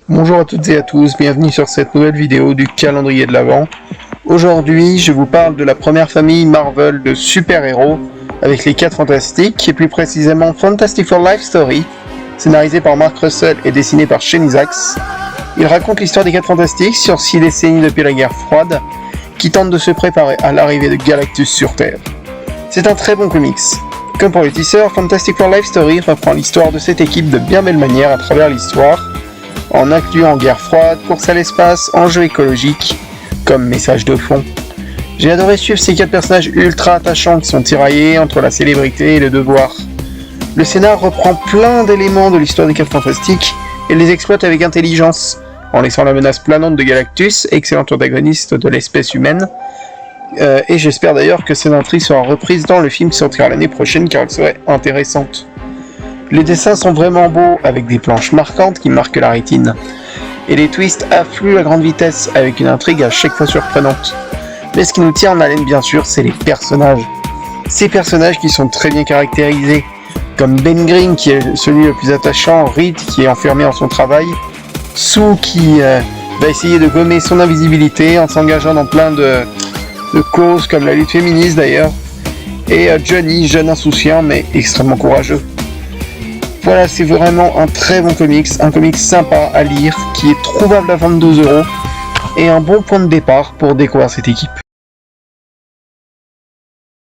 Bonjour à toutes et à tous, bienvenue sur cette nouvelle vidéo du calendrier de l'Avent. Aujourd'hui, je vous parle de la première famille Marvel de super-héros avec les 4 Fantastiques, et plus précisément Fantastic Four Life Story, scénarisé par Mark Russell et dessiné par Shane Isaacs. Il raconte l'histoire des 4 Fantastiques sur 6 décennies depuis la guerre froide, qui tentent de se préparer à l'arrivée de Galactus sur Terre. C'est un très bon comics. Comme pour le teaser, Fantastic Four Life Story reprend l'histoire de cette équipe de bien belle manière à travers l'histoire, en incluant guerre froide, course à l'espace, enjeux écologiques, comme message de fond. J'ai adoré suivre ces 4 personnages ultra attachants qui sont tiraillés entre la célébrité et le devoir. Le scénar reprend plein d'éléments de l'histoire des 4 Fantastiques et les exploite avec intelligence, en laissant la menace planante de Galactus, excellent antagoniste de l'espèce humaine, et j'espère d'ailleurs que cette intrigue sera reprise dans le film qui sortira l'année prochaine car elle serait intéressante. Les dessins sont vraiment beaux, avec des planches marquantes qui marquent la rétine. Et les twists affluent à grande vitesse, avec une intrigue à chaque fois surprenante. Mais ce qui nous tient en haleine bien sûr, c'est les personnages. Ces personnages qui sont très bien caractérisés, comme Ben Green qui est celui le plus attachant, Reed qui est enfermé en son travail, Sue qui va essayer de gommer son invisibilité en s'engageant dans plein de causes comme la lutte féministe d'ailleurs, et Johnny, jeune insouciant mais extrêmement courageux. Voilà, c'est vraiment un très bon comics, un comics sympa à lire, qui est trouvable à 22 € et un bon point de départ pour découvrir cette équipe.